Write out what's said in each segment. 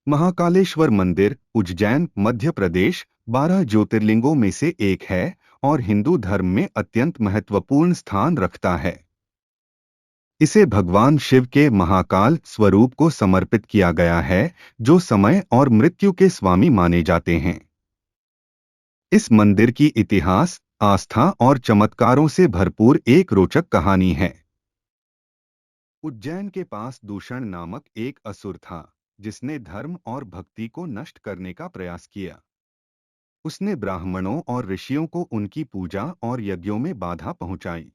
महाकालेश्वर मंदिर उज्जैन मध्य प्रदेश 12 ज्योतिर्लिंगों में से एक है और हिंदू धर्म में अत्यंत महत्वपूर्ण स्थान रखता है। इसे भगवान शिव के महाकाल स्वरूप को समर्पित किया गया है, जो समय और मृत्यु के स्वामी माने जाते हैं। इस मंदिर की इतिहास, आस्था और चमत्कारों से भरपूर एक रोचक कहानी है। उज्जैन के पास दूषण नामक एक असुर था, जिसने धर्म और भक्ति को नष्ट करने का प्रयास किया। उसने ब्राह्मणों और ऋषियों को उनकी पूजा और यज्ञों में बाधा पहुंचाई।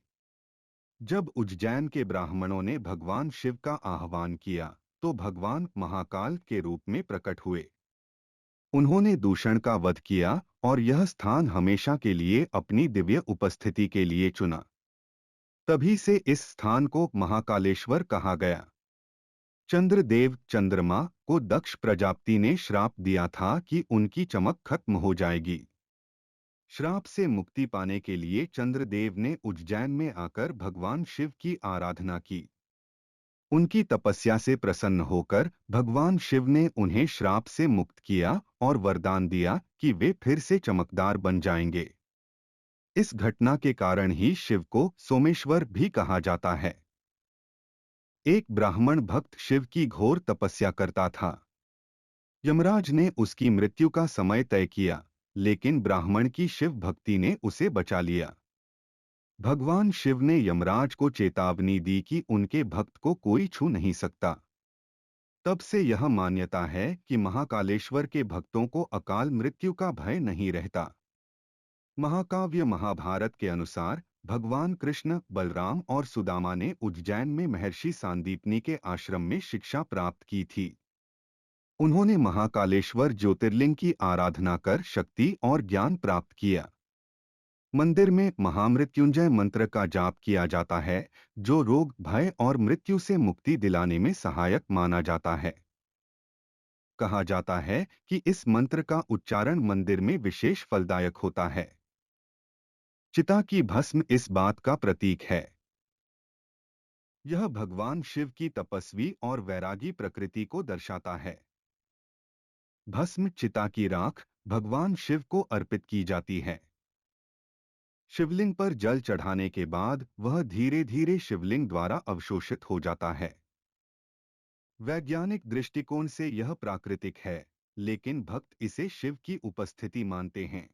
जब उज्जैन के ब्राह्मणों ने भगवान शिव का आह्वान किया, तो भगवान महाकाल के रूप में प्रकट हुए। उन्होंने दूषण का वध किया और यह स्थान हमेशा के लिए अपनी दिव्य उपस्थिति के लिए चुना। तभी से इस स्थान को महाकालेश्वर कहा गया। चंद्रदेव चंद्रमा को दक्ष प्रजापति ने श्राप दिया था कि उनकी चमक खत्म हो जाएगी। श्राप से मुक्ति पाने के लिए चंद्रदेव ने उज्जैन में आकर भगवान शिव की आराधना की। उनकी तपस्या से प्रसन्न होकर भगवान शिव ने उन्हें श्राप से मुक्त किया और वरदान दिया कि वे फिर से चमकदार बन जाएंगे। इस घटना के कारण ही शिव को सोमेश्वर भी कहा जाता है। एक ब्राह्मण भक्त शिव की घोर तपस्या करता था। यमराज ने उसकी मृत्यु का समय तय किया, लेकिन ब्राह्मण की शिव भक्ति ने उसे बचा लिया। भगवान शिव ने यमराज को चेतावनी दी कि उनके भक्त को कोई छू नहीं सकता। तब से यह मान्यता है कि महाकालेश्वर के भक्तों को अकाल मृत्यु का भय नहीं रहता। महाकाव्य महाभारत के अनुसार भगवान कृष्ण, बलराम और सुदामा ने उज्जैन में महर्षि सांदीपनी के आश्रम में शिक्षा प्राप्त की थी। उन्होंने महाकालेश्वर ज्योतिर्लिंग की आराधना कर शक्ति और ज्ञान प्राप्त किया। मंदिर में महामृत्युंजय मंत्र का जाप किया जाता है, जो रोग, भय और मृत्यु से मुक्ति दिलाने में सहायक माना जाता है। कहा जाता है कि इस मंत्र का उच्चारण मंदिर में विशेष फलदायक होता है। चिता की भस्म इस बात का प्रतीक है। यह भगवान शिव की तपस्वी और वैरागी प्रकृति को दर्शाता है। भस्म, चिता की राख, भगवान शिव को अर्पित की जाती है। शिवलिंग पर जल चढ़ाने के बाद वह धीरे धीरे शिवलिंग द्वारा अवशोषित हो जाता है। वैज्ञानिक दृष्टिकोण से यह प्राकृतिक है, लेकिन भक्त इसे शिव की उपस्थिति मानते हैं।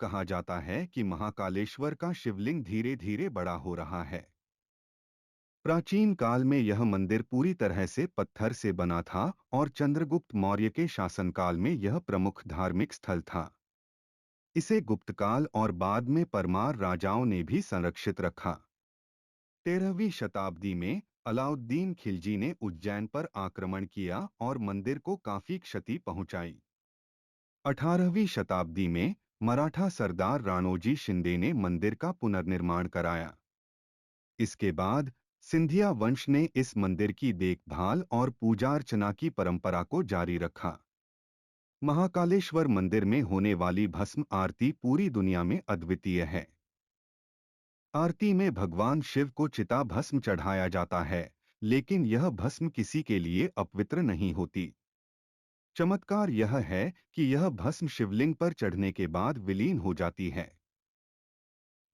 कहा जाता है कि महाकालेश्वर का शिवलिंग धीरे धीरे बड़ा हो रहा है। प्राचीन काल में यह मंदिर पूरी तरह से पत्थर से बना था और चंद्रगुप्त मौर्य के शासनकाल में यह प्रमुख धार्मिक स्थल था। इसे गुप्तकाल और बाद में परमार राजाओं ने भी संरक्षित रखा। 13वीं शताब्दी में अलाउद्दीन खिलजी ने उज्जैन पर आक्रमण किया और मंदिर को काफी क्षति पहुंचाई। 18वीं शताब्दी में मराठा सरदार राणोजी शिंदे ने मंदिर का पुनर्निर्माण कराया। इसके बाद सिंधिया वंश ने इस मंदिर की देखभाल और पूजा अर्चना की परंपरा को जारी रखा। महाकालेश्वर मंदिर में होने वाली भस्म आरती पूरी दुनिया में अद्वितीय है। आरती में भगवान शिव को चिता भस्म चढ़ाया जाता है, लेकिन यह भस्म किसी के लिए अपवित्र नहीं होती। चमत्कार यह है कि यह भस्म शिवलिंग पर चढ़ने के बाद विलीन हो जाती है।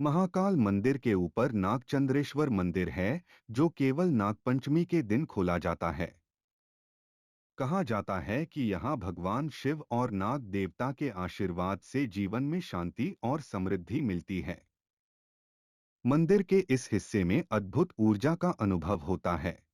महाकाल मंदिर के ऊपर नागचंद्रेश्वर मंदिर है, जो केवल नागपंचमी के दिन खोला जाता है। कहा जाता है कि यहाँ भगवान शिव और नाग देवता के आशीर्वाद से जीवन में शांति और समृद्धि मिलती है। मंदिर के इस हिस्से में अद्भुत ऊर्जा का अनुभव होता है।